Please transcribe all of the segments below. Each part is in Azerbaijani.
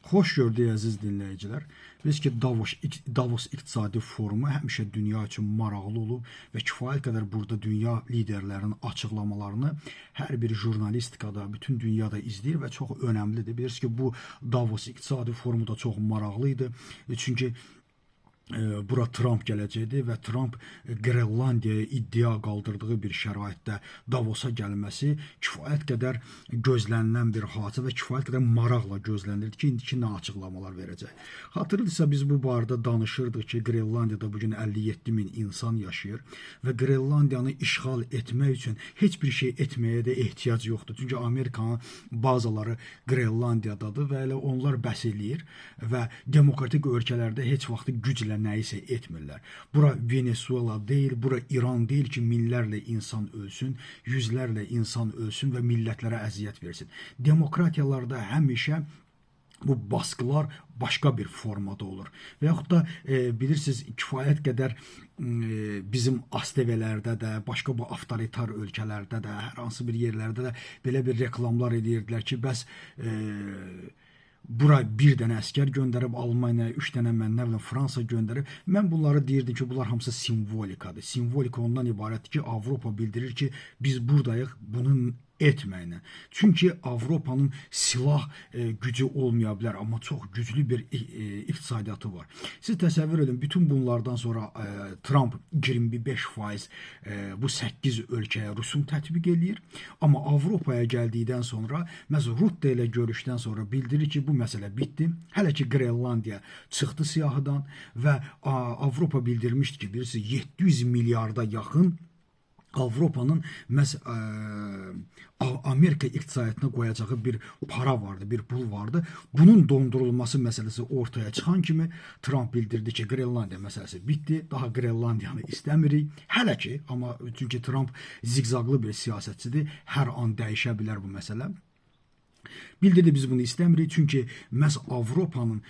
Xoş gördük əziz dinləyicilər. Biz ki Davos İqtisadi Forumu həmişə dünya üçün maraqlı olub və kifayət qədər burada dünya liderlərinin açıqlamalarını hər bir jurnalistikada, bütün dünyada izləyir və çox önəmlidir. Bilirsiniz ki, bu Davos İqtisadi Forumu da çox maraqlı idi. Çünki bura Trump gələcəkdir və Trump Qrenlandiyaya iddia qaldırdığı bir şəraitdə Davosa gəlməsi kifayət qədər gözlənilən bir hadisə və kifayət qədər maraqla gözlənilirdi ki, indiki nə açıqlamalar verəcək. Hatırlayırsa biz bu barədə danışırdıq ki, Qrenlandiyada bugün 57 min insan yaşayır və Qrenlandiyanı işğal etmək üçün heç bir şey etməyə də ehtiyac yoxdur. Çünki Amerikanın bazaları Qrenlandiyadadır və elə onlar bəs eləyir və demokratik ölkələrdə heç vaxt güclə nəyisə etmirlər. Bura Venezuela deyil, bura İran deyil ki, minlərlə insan ölsün, yüzlərlə insan ölsün və millətlərə əziyyət versin. Demokratiyalarda həmişə bu baskılar başqa bir formada olur. Və yaxud da bilirsiniz, kifayət qədər bizim ASTV-lərdə də, başqa bu avtoritar ölkələrdə də, hər hansı bir yerlərdə də belə bir reklamlar edirdilər ki, bəs bura bir dənə əskər göndərib, Almaniya 3 dənə nə bilim Fransa göndərib. Mən bunları deyirdim ki, bunlar hamısı simvolikadır. Simvolika ondan ibarətdir ki, Avropa bildirir ki, biz buradayıq, bunun etməklə. Çünki Avropanın silah gücü olmaya bilər, amma çox güclü bir iqtisadiyyatı var. Siz təsəvvür edin, bütün bunlardan sonra Trump 25% bu 8 ölkəyə rüsum tətbiq eləyir. Amma Avropaya gəldikdən sonra, məsələn, Rutte ilə görüşdən sonra bildirir ki, bu məsələ bitdi. Hələ ki, Qrenlandiya çıxdı siyahıdan və Avropa bildirmişdi ki, bilirsiniz, 700 milyarda yaxın Avropanın Amerika iqtisadiyyatına qoyacağı bir para vardı, bir pul vardı. Bunun dondurulması məsələsi ortaya çıxan kimi Trump bildirdi ki, Qrenlandiya məsələsi bitdi, daha Qrenlandiyanı istəmirik. Hələ ki, amma çünki Trump zigzaqlı bir siyasətçidir, hər an dəyişə bilər bu məsələ. Bildirdi, biz bunu istəmirik, çünki məhz Avropanın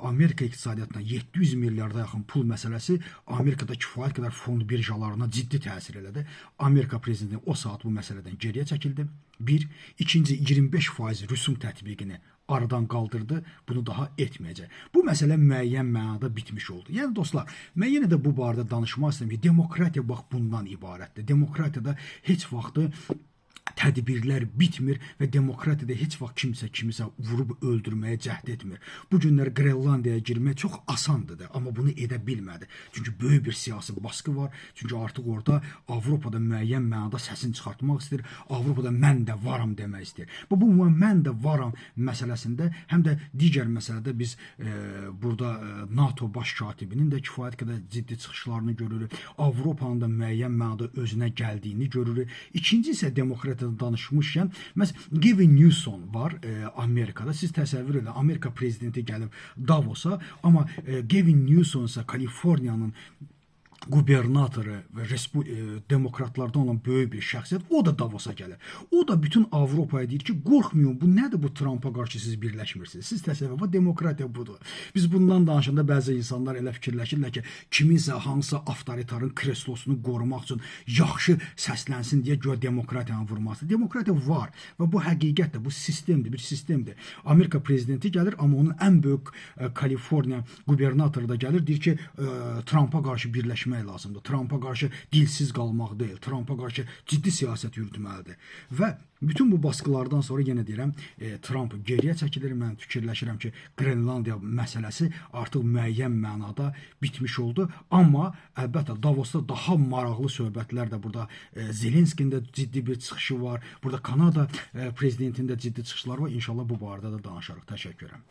Amerika iqtisadiyyatına 700 milyarda yaxın pul məsələsi Amerikada kifayət qədər fond birjalarına ciddi təsir elədi. Amerika prezidenti o saat bu məsələdən geriyə çəkildi. Bir. İkinci, 25% rüsum tətbiqini aradan qaldırdı, bunu daha etməyəcək. Bu məsələ müəyyən mənada bitmiş oldu. Yəni dostlar, mən yenə də bu barədə danışmaq istəyirəm ki, demokratiya bax bundan ibarətdir. Demokratiyada heç vaxtı tədbirlər bitmir və demokratiyada heç vaxt kimsə kimisə vurub öldürməyə cəhd etmir. Bu günlər Qrenlandiyaya girmək çox asandır da, amma bunu edə bilmədi. Çünki böyük bir siyasi baskı var. Çünki artıq orada Avropada müəyyən mənada səsini çıxartmaq istəyir. Avropada mən də varam demək istəyir. Bu mən də varam məsələsində, həm də digər məsələdə biz burada NATO baş katibinin də kifayət qədər ciddi çıxışlarını görürük. Avropanın da müəyyən mənada özünə gəldiyini görürük. İkinci isə demokratiya danışmışkən, məsələn, Gavin Newsom var Amerikada. Siz təsəvvür edin, Amerika prezidenti gəlib Davosa, amma Gavin Newsom isə Kaliforniyanın qubernatoru və demokratlardan olan böyük bir şəxsiyyət, o da Davosa gəlir. O da bütün Avropaya deyir ki, qorxmayın, bu nədir bu Trumpa qarşı siz birləşmirsiniz? Siz təsəvvür edin, demokratiya budur. Biz bundan danışanda bəzi insanlar elə fikirləşirlər ki, kiminsə hansısa avtoritarın kreslosunu qorumaq üçün yaxşı səslənsin deyə göyə demokratiyanı vurması. Demokratiya var və bu həqiqətdir, bu sistemdir, bir sistemdir. Amerika prezidenti gəlir, amma onun ən böyük Kaliforniya qubernatoru da gəlir, deyir ki, Trumpa qarşı birləşmək lazımdır. Trumpa qarşı dilsiz qalmaq deyil, Trumpa qarşı ciddi siyasət yürütməlidir. Və bütün bu baskılardan sonra yenə deyirəm, Trump geriyə çəkilir. Mən fikirləşirəm ki, Qrenlandiya məsələsi artıq müəyyən mənada bitmiş oldu. Amma əlbəttə Davosda daha maraqlı söhbətlər də burada. Zelenskinin də ciddi bir çıxışı var. Burada Kanada prezidentinin də ciddi çıxışları var. İnşallah bu barədə də danışarıq. Təşəkkür edirəm.